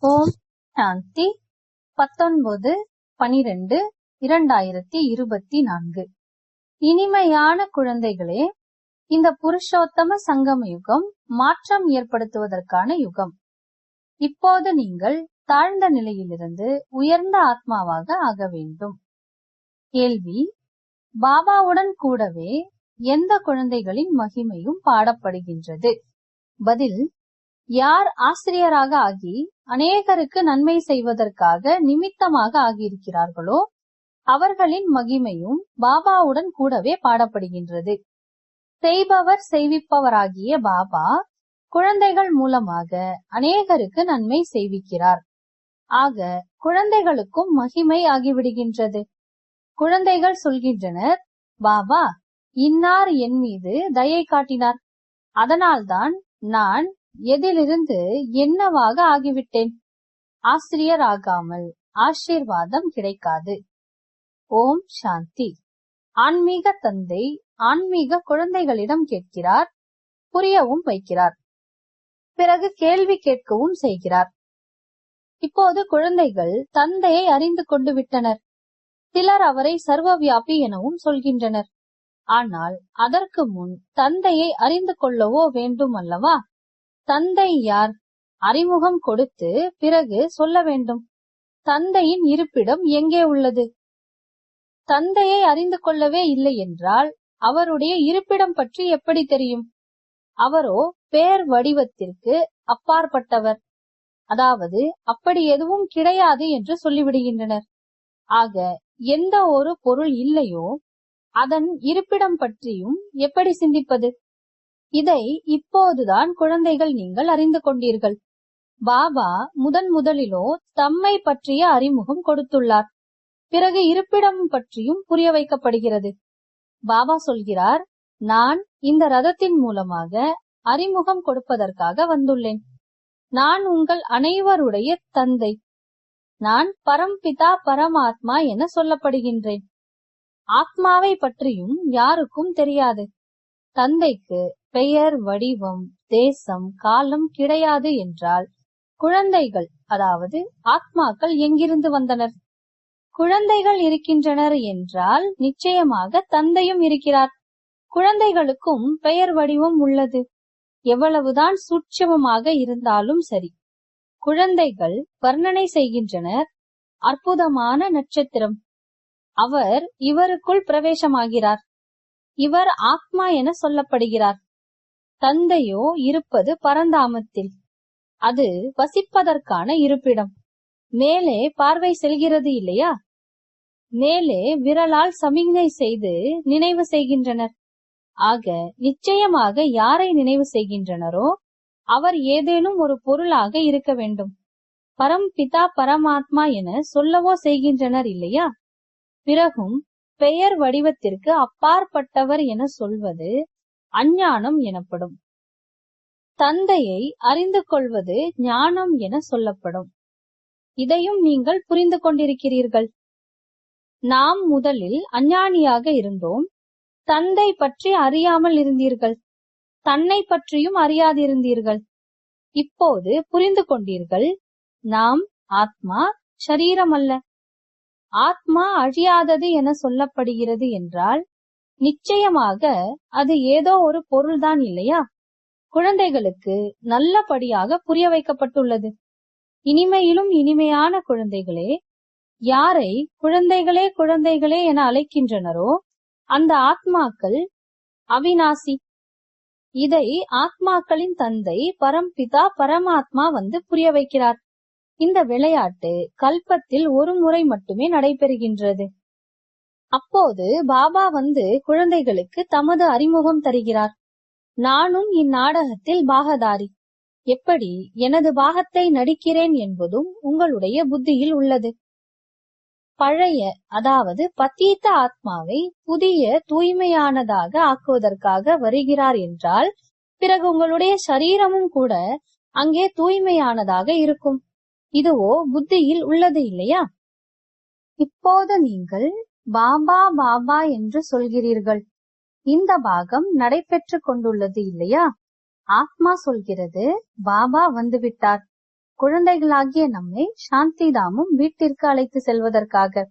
ஓம் சாந்தி 19/12/2024. இனிமையான குழந்தைகளே, இந்த புருஷோத்தம சங்கம யுகம் மாற்றம் ஏற்படுத்துவதற்கான யுகம். இப்போது நீங்கள் தாழ்ந்த நிலையிலிருந்து உயர்ந்த ஆத்மாவாக ஆக வேண்டும். கேள்வி: பாபாவுடன் கூடவே எந்த குழந்தைகளின் மகிமையும் பாடப்படுகின்றது? பதில்: யார் ஆசிரியராக ஆகி அநேகருக்கு நன்மை செய்வதற்காக நிமித்தமாக ஆகியிருக்கிறார்களோ அவர்களின் மகிமையும் பாபாவுடன் கூடவே பாடப்படுகின்றது. செய்பவர் செய்விப்பவராகிய பாபா குழந்தைகள் மூலமாக அநேகருக்கு நன்மை செய்விக்கிறார். ஆக குழந்தைகளுக்கும் மகிமை ஆகிவிடுகின்றது. குழந்தைகள் சொல்கின்றனர், பாபா இன்னார் என் மீது தயை காட்டினார், அதனால்தான் நான் எதிலிருந்து என்னவாக ஆகிவிட்டேன். ஆசிரியர் ஆகாமல் ஆசீர்வாதம் கிடைக்காது. ஓம் சாந்தி. ஆன்மீக தந்தை ஆன்மீக குழந்தைகளிடம் கேட்கிறார், புரியவும் வைக்கிறார், பிறகு கேள்வி கேட்கவும் செய்கிறார். இப்போது குழந்தைகள் தந்தையை அறிந்து கொண்டு விட்டனர். சிலர் அவரை சர்வவியாபி எனவும் சொல்கின்றனர். ஆனால் அதற்கு முன் தந்தையை அறிந்து கொள்ளவோ வேண்டும் அல்லவா? தந்தை யார்? அறிமுகம் கொடுத்து பிறகு சொல்ல வேண்டும். தந்தையின் இருப்பிடம் எங்கே உள்ளது? தந்தையை அறிந்து கொள்ளவே இல்லை என்றால் அவருடைய இருப்பிடம் பற்றி எப்படி தெரியும்? அவரோ பேர் வடிவத்திற்கு அப்பாற்பட்டவர், அதாவது அப்படி எதுவும் கிடையாது என்று சொல்லிவிடுகின்றனர். ஆக எந்த ஒரு பொருள் இல்லையோ அதன் இருப்பிடம் பற்றியும் எப்படி சிந்திப்பது? இதை இப்போதுதான் குழந்தைகள் நீங்கள் அறிந்து கொண்டீர்கள். பாபா முதலிலோ தம்மை பற்றிய அறிமுகம் கொடுத்துள்ளார். பிறகு இருப்பிடம் பற்றியும் புரிய வைக்கப்படுகிறது. பாபா சொல்கிறார், நான் இந்த ரதத்தின் மூலமாக அறிமுகம் கொடுப்பதற்காக வந்துள்ளேன். நான் உங்கள் அனைவருடைய தந்தை. நான் பரம்பிதா பரமாத்மா என சொல்லப்படுகின்றேன். ஆத்மாவை பற்றியும் யாருக்கும் தெரியாது. தந்தைக்கு பெயர், வடிவம், தேசம், காலம் கிடையாது என்றால் குழந்தைகள், அதாவது ஆத்மாக்கள் எங்கிருந்து வந்தனர்? குழந்தைகள் இருக்கின்றனர் என்றால் நிச்சயமாக தந்தையும் இருக்கிறார். குழந்தைகளுக்கும் பெயர், வடிவம் உள்ளது. எவ்வளவுதான் சூட்சமமாக இருந்தாலும் சரி, குழந்தைகள் வர்ணனை செய்கின்றனர், அற்புதமான நட்சத்திரம், அவர் இவருக்குள் பிரவேசமாகிறார், இவர் ஆத்மா என சொல்லப்படுகிறார். தந்தையோ இருப்பது பரந்தாமத்தில், அது வசிப்பதற்கான இருப்பிடம். மேலே பார்வை செல்கிறது இல்லையா? மேலே விரலால் சமிக்ஞை செய்து நினைவு செய்கின்றனர். ஆக நிச்சயமாக யாரை நினைவு செய்கின்றனரோ அவர் ஏதேனும் ஒரு பொருளாக இருக்க வேண்டும். பரம்பிதா பரமாத்மா என சொல்லவோ செய்கின்றனர் இல்லையா? பிறகும் பெயர் வடிவத்திற்கு அப்பாற்பட்டவர் என சொல்வது அஞ்ஞானம் எனப்படும். தந்தையை அறிந்து கொள்வது ஞானம் என சொல்லப்படும். இதையும் நீங்கள் புரிந்து கொண்டிருக்கிறீர்கள். நாம் முதலில் அஞ்ஞானியாக இருந்தோம். தந்தை பற்றி அறியாமல் இருந்தீர்கள். தன்னை பற்றியும் அறியாதிருந்தீர்கள். இப்போது புரிந்து கொண்டீர்கள். நாம் ஆத்மா, ஷரீரம் அல்ல. ஆத்மா அழியாதது என சொல்லப்படுகிறது என்றால் நிச்சயமாக அது ஏதோ ஒரு பொருள்தான் இல்லையா? குழந்தைகளுக்கு நல்லபடியாக புரிய வைக்கப்பட்டுள்ளது. இனிமையிலும் இனிமையான குழந்தைகளே, யாரை குழந்தைகளே குழந்தைகளே என அழைக்கின்றனரோ அந்த ஆத்மாக்கள் அவிநாசி. இதை ஆத்மாக்களின் தந்தை பரம்பிதா பரமாத்மா வந்து புரிய வைக்கிறார். இந்த விளையாட்டு கல்பத்தில் ஒரு முறை மட்டுமே நடைபெறுகின்றது. அப்போது பாபா வந்து குழந்தைகளுக்கு தமது அறிமுகம் தருகிறார். நானும் இந்நாடகத்தில் பாகதாரி. எப்படி எனது பாகத்தை நடிக்கிறேன் என்பதும் உங்களுடைய புத்தியில் உள்ளது. பழைய, அதாவது பத்தீத்த ஆத்மாவை புதிய தூய்மையானதாக ஆக்குவதற்காக வருகிறார் என்றால் பிறகு உங்களுடைய சரீரமும் கூட அங்கே தூய்மையானதாக இருக்கும். இதுவோ புத்தியில் உள்ளது இல்லையா? இப்போது நீங்கள் பாபா பாபா என்று சொல்கிறீர்கள். இந்த பாகம் நடைபெற்று கொண்டுள்ளது இல்லையா? ஆத்மா சொல்கிறது, பாபா வந்துவிட்டார். குழந்தைகளாகிய நம்மை சாந்தி தாமம் வீட்டிற்கு அழைத்து செல்வதற்காக.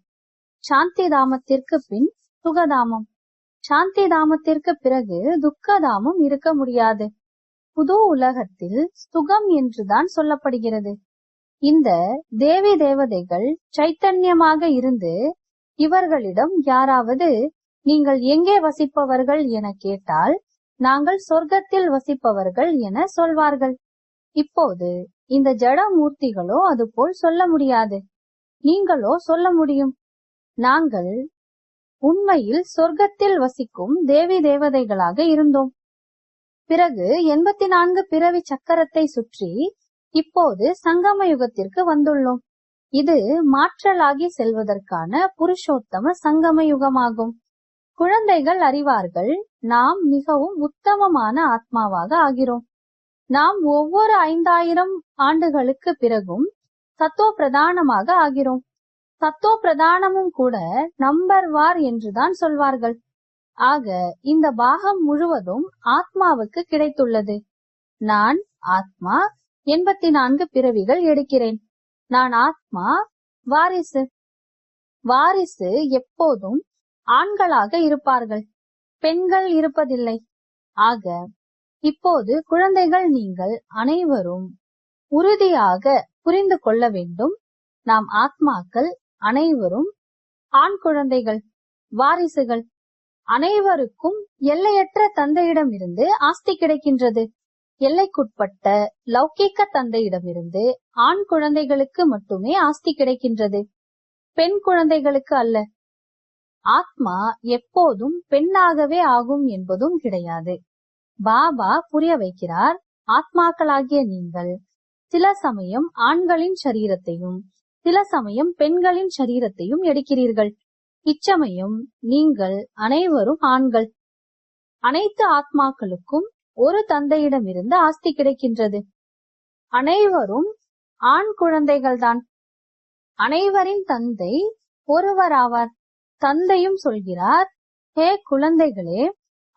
சாந்தி தாமத்திற்கு பின் சுகதாமம், சாந்தி தாமத்திற்கு பிறகு துக்கதாமம் இருக்க முடியாது. புது உலகத்தில் சுகம் என்றுதான் சொல்லப்படுகிறது. இந்த தேவி தேவதைகள் சைத்தன்யமாக இருந்து இவர்களிடம் யாராவது நீங்கள் எங்கே வசிப்பவர்கள் என கேட்டால் நாங்கள் சொர்க்கத்தில் வசிப்பவர்கள் என சொல்வார்கள். இப்போது இந்த ஜட மூர்த்திகளோ அதுபோல் சொல்ல முடியாது. நீங்களோ சொல்ல முடியும், நாங்கள் உண்மையில் சொர்க்கத்தில் வசிக்கும் தேவி தேவதைகளாக இருந்தோம். பிறகு 84 பிறவி சக்கரத்தை சுற்றி இப்போது சங்கம யுகத்திற்கு வந்துள்ளோம். இது மாற்றலாகி செல்வதற்கான புருஷோத்தம சங்கம யுகமாகும். குழந்தைகள் அறிவார்கள், நாம் மிகவும் உத்தமமான ஆத்மாவாக ஆகிறோம். நாம் ஒவ்வொரு 5000 ஆண்டுகளுக்கு பிறகும் சத்தோ பிரதானமாக ஆகிறோம். சத்தோ பிரதானமும் கூட நம்பர் வார் என்றுதான் சொல்வார்கள். ஆக இந்த பாகம் முழுவதும் ஆத்மாவுக்கு கிடைத்துள்ளது. நான் ஆத்மா 84 பிறவிகள் எடுக்கிறேன். நான் ஆத்மா வாரிசு. வாரிசு எப்போதும் ஆண்களாக இருப்பார்கள், பெண்கள் இருப்பதில்லை. ஆக இப்போது குழந்தைகள் நீங்கள் அனைவரும் உறுதியாக புரிந்து கொள்ள வேண்டும், நாம் ஆத்மாக்கள் அனைவரும் ஆண் குழந்தைகள், வாரிசுகள். அனைவருக்கும் எல்லையற்ற தந்தையிடமிருந்து ஆஸ்தி கிடைக்கின்றது. எல்லைக்குட்பட்ட லௌகிக்க தந்தையிடமிருந்து ஆண் குழந்தைகளுக்கு மட்டுமே ஆஸ்தி கிடைக்கின்றது, பெண் குழந்தைகளுக்கு அல்ல. ஆத்மா எப்போதும் பெண்ணாகவே ஆகும் என்பதும் கிடையாது. பாபா புரிய வைக்கிறார், ஆத்மாக்களாகிய நீங்கள் சில சமயம் ஆண்களின் சரீரத்தையும் சில சமயம் பெண்களின் சரீரத்தையும் எடுக்கிறீர்கள். இச்சமயம் நீங்கள் அனைவரும் ஆண்கள். அனைத்து ஆத்மாக்களுக்கும் ஒரு தந்தையிடமிருந்து ஆஸ்தி கிடைக்கின்றது. அனைவரும் ஆண் குழந்தைகள்தான். அனைவரின் தந்தை ஒருவராவார். தந்தையும் சொல்கிறார், ஹே குழந்தைகளே,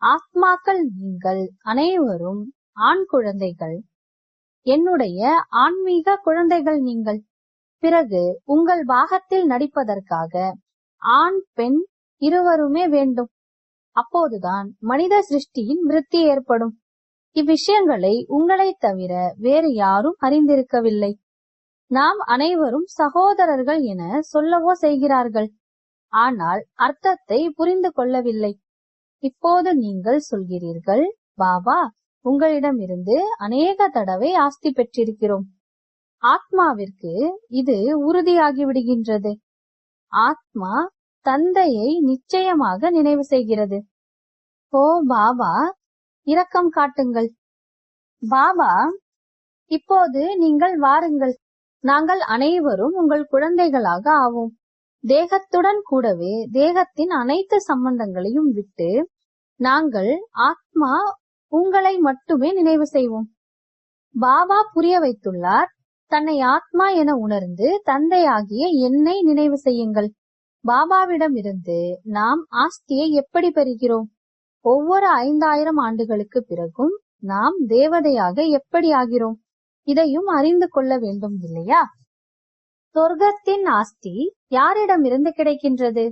ஆத்மாக்கள் நீங்கள் அனைவரும் ஆண் குழந்தைகள், என்னுடைய ஆன்மீக குழந்தைகள் நீங்கள். பிறகு உங்கள் பாகத்தில் நடிப்பதற்காக ஆண் பெண் இருவருமே வேண்டும். அப்போதுதான் மனித சிருஷ்டியின் விருத்தி ஏற்படும். இவ்விஷயங்களை உங்களை தவிர வேறு யாரும் அறிந்திருக்கவில்லை. நாம் அனைவரும் சகோதரர்கள் என சொல்லவோ செய்கிறார்கள், ஆனால் அர்த்தத்தை புரிந்து கொள்ளவில்லை. இப்போது நீங்கள் சொல்கிறீர்கள், பாபா உங்களிடமிருந்து அநேக தடவை ஆஸ்தி பெற்றிருக்கிறோம். ஆத்மாவிற்கு இது உறுதியாகி விடுகின்றது. ஆத்மா தந்தையை நிச்சயமாக நினைவு செய்கிறது. ஓ பாபா, இரக்கம் காட்டுங்கள். பாபா, இப்போது நீங்கள் வாருங்கள், நாங்கள் அனைவரும் உங்கள் குழந்தைகளாக ஆவோம். தேகத்துடன் கூடவே தேகத்தின் அனைத்து சம்பந்தங்களையும் விட்டு நாங்கள் ஆத்மா உங்களை மட்டுமே நினைவு செய்வோம். பாபா புரிய வைத்துள்ளார், தன்னை ஆத்மா என உணர்ந்து தந்தையாகிய என்னை நினைவு செய்யுங்கள். பாபாவிடமிருந்து நாம் ஆஸ்தியை எப்படி பெறுகிறோம்? ஒவ்வொரு 5000 ஆண்டுகளுக்கு பிறகும் நாம் தேவதையாக எப்படி ஆகிறோம்? இதையும் அறிந்து கொள்ள வேண்டும் இல்லையா? சொர்க்கத்தின் ஆஸ்தி யாரிடமிருந்து கிடைக்கின்றது?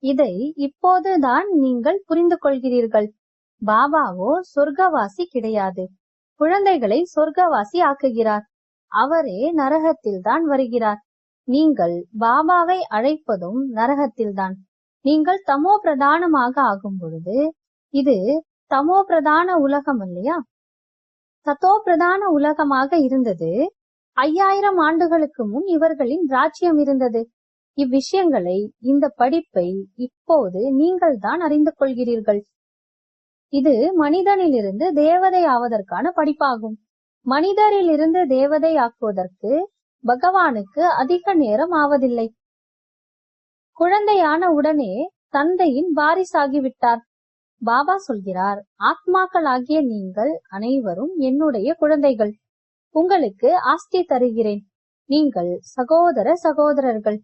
இதை இப்போதுதான் நீங்கள் புரிந்து கொள்கிறீர்கள். பாபாவோ சொர்க்கவாசி கிடையாது. குழந்தைகளை சொர்க்கவாசி ஆக்குகிறார். அவரே நரகத்தில் தான் வருகிறார். நீங்கள் பாபாவை அழைப்பதும் நரகத்தில்தான். நீங்கள் தமோ பிரதானமாக ஆகும் பொழுது இது தமோ பிரதான உலகம் இல்லையா? சத்தோ பிரதான உலகமாக இருந்தது. 5000 ஆண்டுகளுக்கு முன் இவர்களின் ராஜ்யம் இருந்தது. இவ்விஷயங்களை, இந்த படிப்பை இப்போது நீங்கள் தான் அறிந்து கொள்கிறீர்கள். இது மனிதனிலிருந்து தேவதை ஆவதற்கான படிப்பாகும். மனிதரிலிருந்து தேவதை ஆக்குவதற்கு பகவானுக்கு அதிக நேரம் ஆவதில்லை. குழந்தையான உடனே தந்தையின் வாரிசாகிவிட்டார். பாபா சொல்கிறார், ஆத்மாக்களாகிய நீங்கள் அனைவரும் என்னுடைய குழந்தைகள். உங்களுக்கு ஆஸ்தி தருகிறேன். நீங்கள் சகோதர சகோதரர்கள்.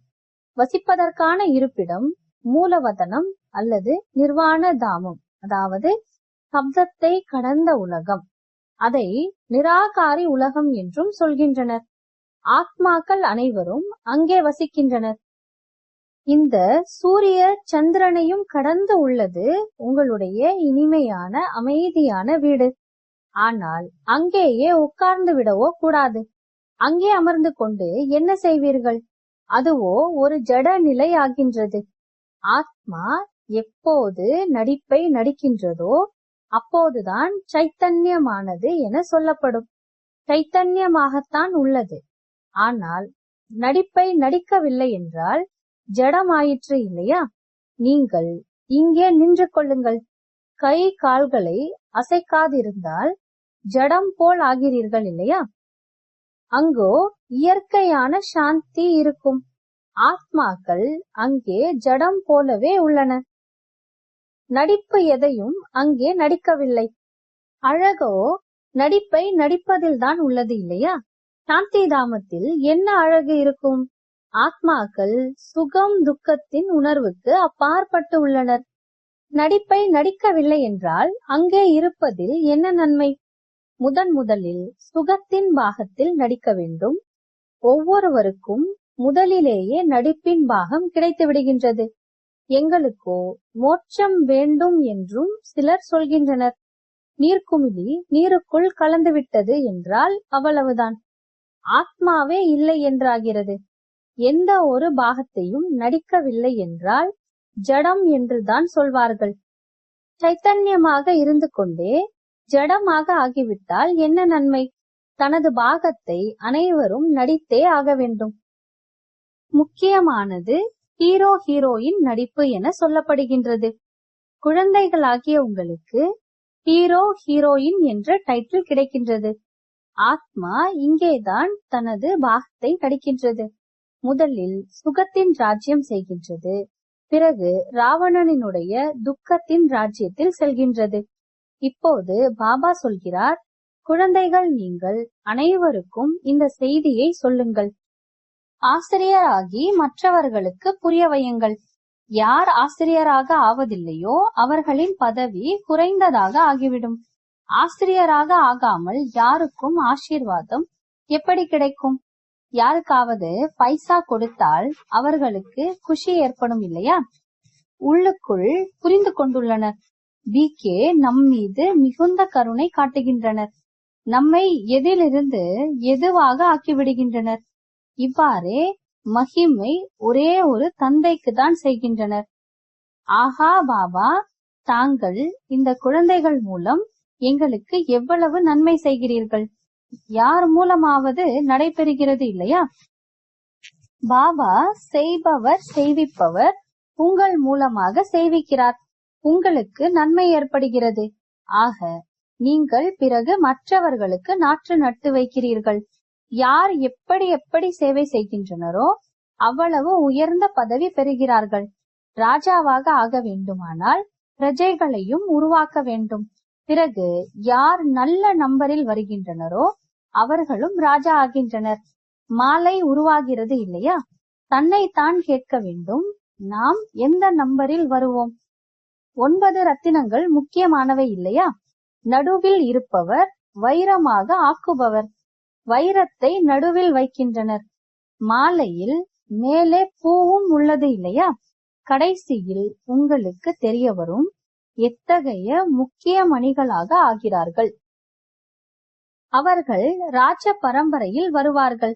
வசிப்பதற்கான இருப்பிடம் மூலவதனம் அல்லது நிர்வாண தாமம், அதாவது சப்தத்தை கடந்த உலகம். அதை நிராகாரி உலகம் என்றும் சொல்கின்றனர். ஆத்மாக்கள் அனைவரும் அங்கே வசிக்கின்றனர். இந்த சூரிய சந்திரனையும் கடந்து உள்ளது உங்களுடைய இனிமையான அமைதியான வீடு. ஆனால் அங்கேயே உட்கார்ந்து விடவோ கூடாது. அங்கே அமர்ந்து கொண்டு என்ன செய்வீர்கள்? அதுவோ ஒரு ஜட நிலை ஆகின்றது. ஆத்மா எப்போது நடிப்பை நடிக்கின்றதோ அப்போதுதான் சைத்தன்யமானது என சொல்லப்படும். சைத்தன்யமாகத்தான் உள்ளது. ஆனால் நடிப்பை நடிக்கவில்லை என்றால் ஜடமாயிற்று இல்லையா? நீங்கள் இங்கே நின்று கொள்ளுங்கள். கை கால்களை அசைக்காதிருந்தால் ஜடம் போல் ஆகிறீர்கள் இல்லையா? அங்கோ இயற்கையான சாந்தி இருக்கும். ஆத்மாக்கள் அங்கே ஜடம் போலவே உள்ளன. நடிப்பு எதையும் அங்கே நடிக்கவில்லை. அழகோ நடிப்பை நடிப்பதில்தான் உள்ளது இல்லையா? சாந்தி தாமத்தில் என்ன அழகு இருக்கும்? ஆத்மாக்கள் சுகம் துக்கத்தின் உணர்வுக்கு அப்பாற்பட்டு உள்ளனர். நடிப்பை நடிக்கவில்லை என்றால் அங்கே இருப்பதில் என்ன நன்மை? முதலில் சுகத்தின் பாகத்தில் நடிக்க வேண்டும். ஒவ்வொருவருக்கும் முதலிலேயே நடிப்பின் பாகம் கிடைத்து விடுகின்றது. எங்களுக்கோ மோட்சம் வேண்டும் என்றும் சிலர் சொல்கின்றனர். நீர்க்குமிழி நீருக்குள் கலந்துவிட்டது என்றால் அவ்வளவுதான், ஆத்மாவே இல்லை என்றாகிறது. எந்த ஒரு பாகத்தையும் நடிக்கவில்லை என்றால் ஜடம் என்றுதான் சொல்வார்கள். சைத்தன்யமாக இருந்து கொண்டே ஜடமாக ஆகிவிட்டால் என்ன நன்மை? தனது பாகத்தை அனைவரும் நடித்தே ஆக வேண்டும். முக்கியமானது ஹீரோ ஹீரோயின் நடிப்பு என சொல்லப்படுகின்றது. குழந்தைகளாகிய உங்களுக்கு ஹீரோ ஹீரோயின் என்ற டைட்டில் கிடைக்கின்றது. ஆத்மா இங்கேதான் தனது பாகத்தை நடிக்கின்றது. முதலில் சுகத்தின் ராஜ்யம் செய்கின்றது. பிறகு ராவணனினுடைய துக்கத்தின் ராஜ்யத்தில் செல்கின்றது. இப்போது பாபா சொல்கிறார், குழந்தைகள், நீங்கள் அனைவருக்கும் இந்த செய்தியை சொல்லுங்கள். ஆசிரியராகி மற்றவர்களுக்கு புரிய வையுங்கள். யார் ஆசிரியராக ஆவதில்லையோ அவர்களின் பதவி குறைந்ததாக ஆகிவிடும். ஆசிரியராக ஆகாமல் யாருக்கும் ஆசீர்வாதம் எப்படி கிடைக்கும்? யாருக்காவது பைசா கொடுத்தால் அவர்களுக்கு குஷி ஏற்படும் இல்லையா? உள்ளுக்குள் புரிந்து கொண்டுள்ளனர். பிகே நம் மீது மிகுந்த கருணை காட்டுகின்றனர். நம்மை எதிலிருந்து எதுவாக ஆக்கிவிடுகின்றனர். இவ்வாறே மகிமை ஒரே ஒரு தந்தைக்கு தான் செய்கின்றனர். ஆஹா பாபா, தாங்கள் இந்த குழந்தைகள் மூலம் எங்களுக்கு எவ்வளவு நன்மை செய்கிறீர்கள். யார் மூலமாவது நடைபெறுகிறது இல்லையா? பாபா செய்பவர் செய்விப்பவர் உங்கள் மூலமாக செய்விக்கிறார். உங்களுக்கு நன்மை ஏற்படுகிறது. ஆக நீங்கள் பிறகு மற்றவர்களுக்கு நாற்று நட்டு வைக்கிறீர்கள். யார் எப்படி எப்படி சேவை செய்கின்றனரோ அவ்வளவு உயர்ந்த பதவி பெறுகிறார்கள். ராஜாவாக ஆக வேண்டுமானால் பிரஜைகளையும் உருவாக்க வேண்டும். பிறகு யார் நல்ல நம்பரில் வருகின்றனரோ அவர்களும் ராஜா ஆகின்றனர். மாலை உருவாகிறது இல்லையா? தன்னைத்தான் கேட்க வேண்டும், நாம் எந்த நம்பரில் வருவோம்? 9 ரத்தினங்கள் முக்கியமானவை இல்லையா? நடுவில் இருப்பவர் வைரமாக ஆக்குபவர். வைரத்தை நடுவில் வைக்கின்றனர். மாலையில் மேலே பூவும் உள்ளது இல்லையா? கடைசியில் உங்களுக்கு தெரிய வரும் எத்தகைய முக்கிய மணிகளாக ஆகிறார்கள். அவர்கள் ராஜ பரம்பரையில் வருவார்கள்.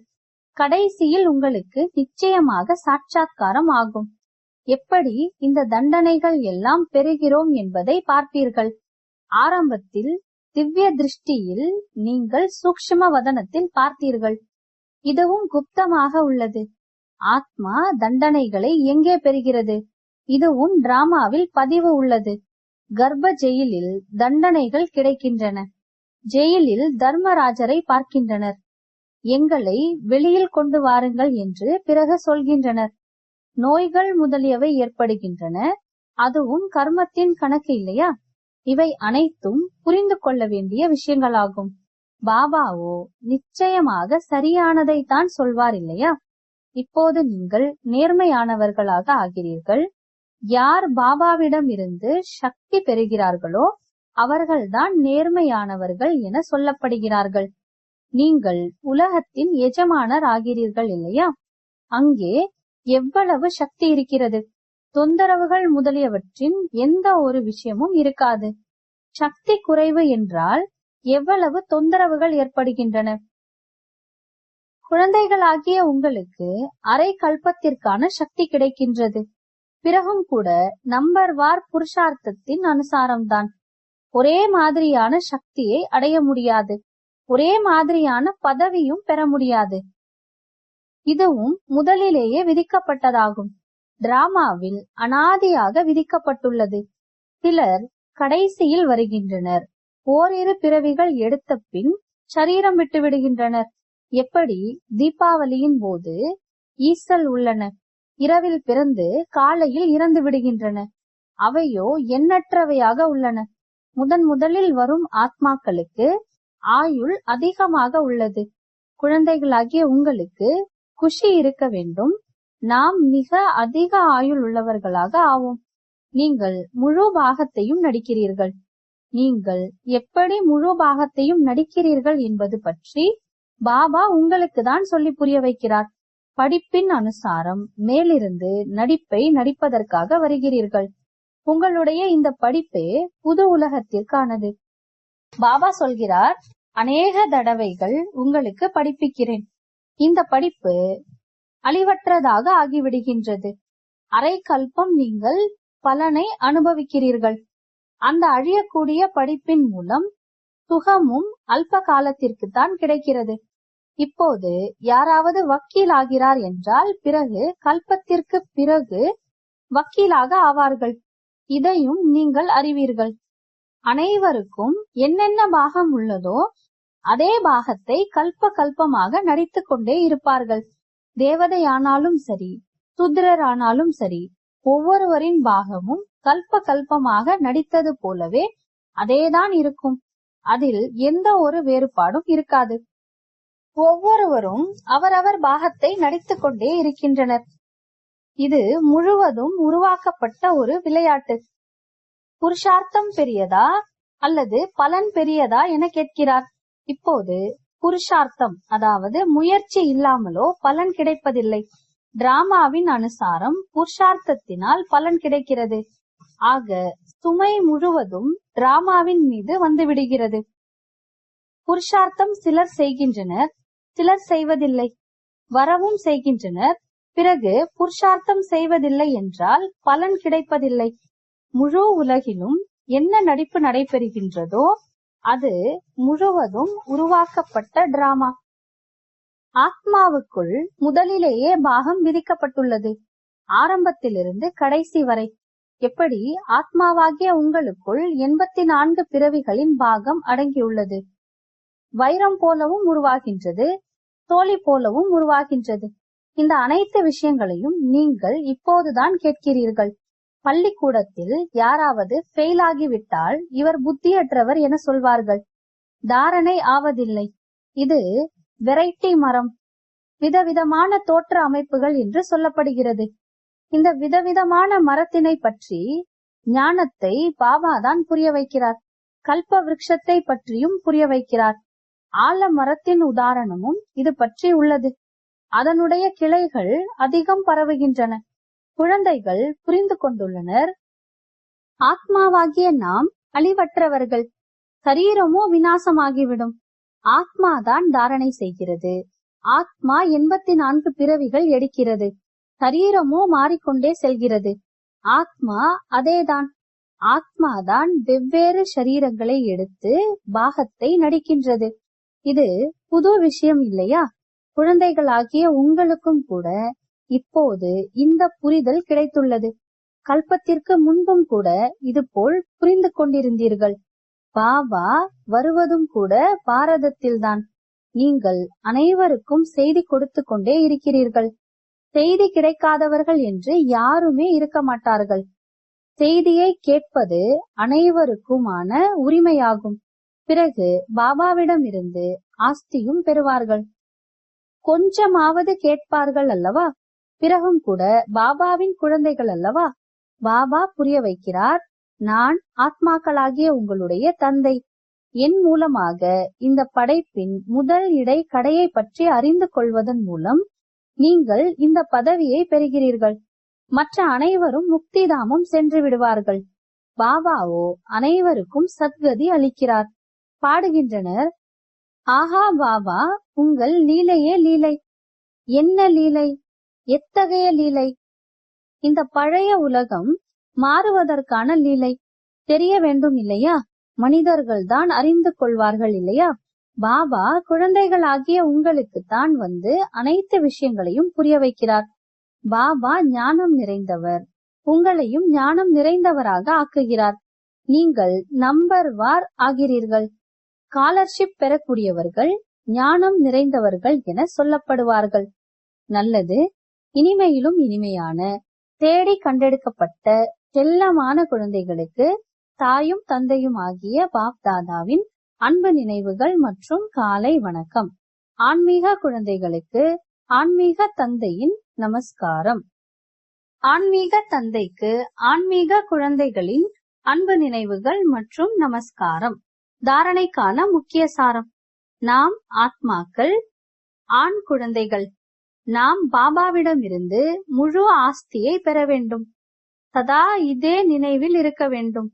கடைசியில் உங்களுக்கு நிச்சயமாக சாட்சாத்காரம் ஆகும். எப்படி இந்த தண்டனைகள் எல்லாம் பெறுகிறோம் என்பதை பார்ப்பீர்கள். ஆரம்பத்தில் திவ்ய திருஷ்டியில் நீங்கள் சூக்ஷ்ம வதனத்தில் பார்த்தீர்கள். இதுவும் குப்தமாக உள்ளது. ஆத்மா தண்டனைகளை எங்கே பெறுகிறது? இதுவும் டிராமாவில் பதிவு உள்ளது. கர்ப்ப ஜெயிலில் தண்டனைகள் கிடைக்கின்றன. ஜெயிலில் தர்மராஜரை பார்க்கின்றனர். எங்களை வெளியில் கொண்டு வாருங்கள் என்று பிறகு சொல்கின்றனர். நோய்கள் முதலியவை ஏற்படுகின்றன. அதுவும் கர்மத்தின் கணக்கு இல்லையா? இவை அனைத்தும் புரிந்து கொள்ள வேண்டிய விஷயங்களாகும். பாபாவோ நிச்சயமாக சரியானதை தான் சொல்வார் இல்லையா? இப்போது நீங்கள் நேர்மையானவர்களாக ஆகிறீர்கள். யார் பாபாவிடம் இருந்து சக்தி பெறுகிறார்களோ அவர்கள்தான் நேர்மையானவர்கள் என சொல்லப்படுகிறார்கள். நீங்கள் உலகத்தின் எஜமானர் ஆகிறீர்கள் இல்லையா? அங்கே எவ்வளவு சக்தி இருக்கிறது! தொந்தரவுகள் முதலியவற்றின் எந்த ஒரு விஷயமும் இருக்காது. சக்தி குறைவு என்றால் எவ்வளவு தொந்தரவுகள் ஏற்படுகின்றன! குழந்தைகளாகிய உங்களுக்கு அரை கல்பத்திற்கான சக்தி கிடைக்கின்றது. பிறகும் கூட நம்பர்வார் புருஷார்த்தத்தின் அனுசாரம்தான். ஒரே மாதிரியான சக்தியை அடைய முடியாது. ஒரே மாதிரியான பதவியும் பெற முடியாது. இதுவும் முதலிலேயே விதிக்கப்பட்டதாகும். டிராமாவில் அனாதியாக விதிக்கப்பட்டுள்ளது. சிலர் கடைசியில் வருகின்றனர். ஓரிரு பிறவிகள் எடுத்த பின் சரீரம் விட்டு விடுகின்றனர். எப்படி தீபாவளியின் போது ஈசல் உள்ளன. இரவில் பிறந்து காலையில் இறந்து விடுகின்றன. அவையோ எண்ணற்றவையாக உள்ளன. முதலில் வரும் ஆத்மாக்களுக்கு ஆயுள் அதிகமாக உள்ளது. குழந்தைகளாகிய உங்களுக்கு குஷி இருக்க வேண்டும். நாம் மிக அதிக ஆயுள் உள்ளவர்களாக ஆவோம். நீங்கள் முழு பாகத்தையும் நடிக்கிறீர்கள். நீங்கள் எப்படி முழு பாகத்தையும் நடிக்கிறீர்கள் என்பது பற்றி பாபா உங்களுக்கு தான் சொல்லி புரிய வைக்கிறார். படிப்பின் அனுசாரம் மேலிருந்து நடிப்பை நடிப்பதற்காக வருகிறீர்கள். உங்களுடைய இந்த படிப்பே புது உலகத்திற்கானது. பாபா சொல்கிறார், அநேக தடவைகள் உங்களுக்கு படிப்பிக்கிறேன். இந்த படிப்பு அழிவற்றதாக ஆகிவிடுகின்றது. அரை கல்பம் நீங்கள் பலனை அனுபவிக்கிறீர்கள். அந்த அழியக்கூடிய படிப்பின் மூலம் சுகமும் அல்ப காலத்திற்கு தான் கிடைக்கிறது. இப்போது யாராவது வக்கீல் ஆகிறார் என்றால் பிறகு கல்பத்திற்கு பிறகு வக்கீலாக ஆவார்கள். இதையும் நீங்கள் அறிவீர்கள். அனைவருக்கும் என்னென்ன பாகம் உள்ளதோ அதே பாகத்தை கல்ப கல்பமாக நடித்து கொண்டே இருப்பார்கள். தேவதையானாலும் சரி, சூத்திரரானாலும் சரி, ஒவ்வொருவரின் பாகமும் கல்ப கல்பமாக நடித்தது போலவே அதேதான் இருக்கும். அதில் எந்த ஒரு வேறுபாடும் இருக்காது. ஒவ்வொருவரும் அவரவர் பாகத்தை நடித்து கொண்டே இருக்கின்றனர். இது முழுவதும் உருவாக்கப்பட்ட ஒரு விளையாட்டு. புருஷார்த்தம் பெரியதா அல்லது பலன் பெரியதா என கேட்கிறார். இப்போது புருஷார்த்தம், அதாவது முயற்சி இல்லாமலோ பலன் கிடைப்பதில்லை. டிராமாவின் அனுசாரம் புருஷார்த்தத்தினால் பலன் கிடைக்கிறது. ஆக சுமை முழுவதும் டிராமாவின் மீது வந்து விடுகிறது. புருஷார்த்தம் சிலர் செய்கின்றனர், சிலர் செய்வதில்லை. வரவும் செய்கின்றனர், பிறகு புருஷார்த்தம் செய்வதில்லை என்றால் பலன் கிடைப்பதில்லை. முழு உலகிலும் என்ன நடிப்பு நடைபெறுகின்றதோ அது முழுவதும் உருவாக்கப்பட்ட டிராமா. ஆத்மாவுக்குள் முதலிலேயே பாகம் விதிக்கப்பட்டுள்ளது, ஆரம்பத்திலிருந்து கடைசி வரை. எப்படி ஆத்மாவாகிய உங்களுக்குள் 84 பிறவிகளின் பாகம் அடங்கியுள்ளது. வைரம் போலவும் உருவாகின்றது, தோழி போலவும் உருவாகின்றது. இந்த அனைத்து விஷயங்களையும் நீங்கள் இப்போதுதான் கேட்கிறீர்கள். பள்ளிக்கூடத்தில் யாராவது ஃபெயில் ஆகிவிட்டால் இவர் புத்தியற்றவர் என சொல்வார்கள். தாரணை ஆவதில்லை. இது வெரைட்டி மரம், விதவிதமான தோற்ற அமைப்புகள் என்று சொல்லப்படுகிறது. இந்த விதவிதமான மரத்தினை பற்றி ஞானத்தை பாபாதான் புரிய வைக்கிறார். கல்ப விருட்சத்தை பற்றியும் புரிய வைக்கிறார். ஆல மரத்தின் உதாரணமும் இது பற்றி உள்ளது. அதனுடைய கிளைகள் அதிகம் பரவுகின்றன. குழந்தைகள் புரிந்து கொண்டுள்ளனர். ஆத்மாவாகிய நாம் அழிவற்றவர்கள். சரீரமோ விநாசமாகிவிடும். ஆத்மாதான் தாரணை செய்கிறது. ஆத்மா 84 பிறவிகள் எடுக்கிறது. சரீரமோ மாறிக்கொண்டே செல்கிறது. ஆத்மா அதேதான். ஆத்மாதான் வெவ்வேறு சரீரங்களை எடுத்து பாகத்தை நடிக்கின்றது. இது புது விஷயம் இல்லையா? குழந்தைகளாகிய உங்களுக்கும் கூட இப்போது இந்த புரிதல் கிடைத்துள்ளது. கல்பத்திற்கு முன்பும் கூட இது போல் புரிந்து கொண்டிருந்தீர்கள். பாபா வருவதும் கூட பாரதத்தில்தான். நீங்கள் அனைவருக்கும் செய்தி கொடுத்து கொண்டே இருக்கிறீர்கள். செய்தி கிடைக்காதவர்கள் என்று யாருமே இருக்க மாட்டார்கள். செய்தியை கேட்பது அனைவருக்குமான உரிமையாகும். பிறகு பாபாவிடம் இருந்து ஆஸ்தியும் பெறுவார்கள். கொஞ்சமாவது கேட்பார்கள் அல்லவா? பிறகும் கூட பாபாவின் குழந்தைகள் அல்லவா? பாபா புரிய வைக்கிறார், நான் ஆத்மாக்களாகிய உங்களுடைய தந்தை. என் மூலமாக இந்த படைப்பின் முதல் இடை கடையை பற்றி அறிந்து கொள்வதன் மூலம் நீங்கள் இந்த பதவியை பெறுகிறீர்கள். மற்ற அனைவரும் முக்திதாமம் சென்று விடுவார்கள். பாபாவோ அனைவருக்கும் சத்கதி அளிக்கிறார். பாடுகின்றனர், ஆஹா பாபா, உங்கள் லீலையே லீலை. என்ன லீலை? எத்தகைய லீலை? இந்த பழைய உலகம் மாறுவதற்கான லீலை தெரிய வேண்டும் இல்லையா? மனிதர்கள் தான் அறிந்து கொள்வார்கள் இல்லையா? பாபா குழந்தைகளாகிய உங்களுக்கு தான் வந்து அனைத்து விஷயங்களையும் புரிய வைக்கிறார். பாபா ஞானம் நிறைந்தவர். உங்களையும் ஞானம் நிறைந்தவராக ஆக்குகிறார். நீங்கள் நம்பர் வார் ஆகிறீர்கள். ஸ்காலர்ஷிப் பெறக்கூடியவர்கள் ஞானம் நிறைந்தவர்கள் என சொல்லப்படுவார்கள். நல்லது. இனிமையிலும் இனிமையான தேடி கண்டெடுக்கப்பட்ட செல்லமான குழந்தைகளுக்கு தாயும் தந்தையும் ஆகிய பாப் தாதாவின் அன்பு நினைவுகள் மற்றும் காலை வணக்கம். ஆன்மீக குழந்தைகளுக்கு ஆன்மீக தந்தையின் நமஸ்காரம். ஆன்மீக தந்தைக்கு ஆன்மீக குழந்தைகளின் அன்பு நினைவுகள் மற்றும் நமஸ்காரம். தாரணைக்கான முக்கிய சாரம். நாம் ஆத்மாக்கள், ஆண் குழந்தைகள். நாம் பாபாவிடமிருந்து முழு ஆஸ்தியை பெற வேண்டும். சதா இதே நினைவில் இருக்க வேண்டும்.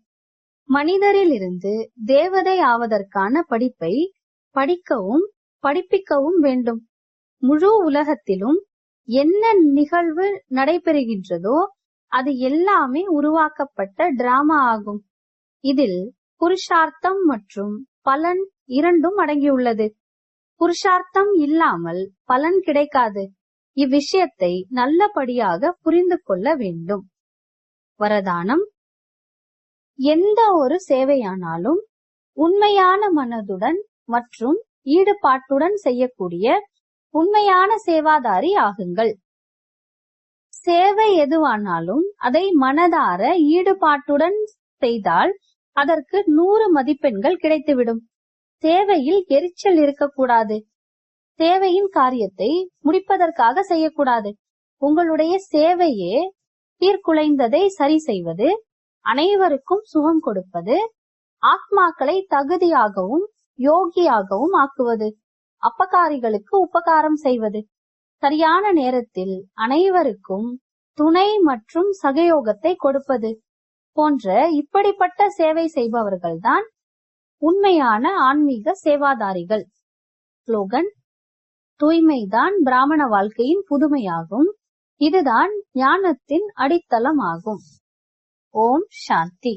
மனிதரிலிருந்து தேவதை ஆவதற்கான படிப்பை படிக்கவும் படிப்பிக்கவும் வேண்டும். முழு உலகத்திலும் என்ன நிகழ்வு நடைபெறுகின்றதோ அது எல்லாமே உருவாக்கப்பட்ட டிராமா ஆகும். இதில் புருஷார்த்தம் மற்றும் பலன் இரண்டும் அடங்கியுள்ளது. புருஷார்த்தம் இல்லாமல் பலன் கிடைக்காது. இவ்விஷயத்தை நல்லபடியாக புரிந்து கொள்ள வேண்டும். வரதானம். எந்த ஒரு சேவையானாலும் உண்மையான மனதுடன் மற்றும் ஈடுபாட்டுடன் செய்யக்கூடிய உண்மையான சேவாதாரி ஆகுங்கள். சேவை எதுவானாலும் அதை மனதார ஈடுபாட்டுடன் செய்தால் அதற்கு 100 மதிப்பெண்கள் கிடைத்துவிடும். சேவையில் எரிச்சல் இருக்கக்கூடாது. சேவையின் காரியத்தை முடிப்பதற்காக செய்யக்கூடாது. உங்களுடைய சேவையே சீர்குலைந்ததை சரி செய்வது, அனைவருக்கும் சுகம் கொடுப்பது, ஆத்மாக்களை தகுதியாகவும் யோகியாகவும் ஆக்குவது, அப்பகாரிகளுக்கு உபகாரம் செய்வது, சரியான நேரத்தில் அனைவருக்கும் துணை மற்றும் சகயோகத்தை கொடுப்பது போன்ற இப்படிப்பட்ட சேவை செய்பவர்கள்தான் உண்மையான ஆன்மீக சேவாதாரிகள். ஸ்லோகன். தூய்மைதான் பிராமண வாழ்க்கையின் புதுமையாகும். இதுதான் ஞானத்தின் அடித்தளம் ஆகும். ஓம் சாந்தி.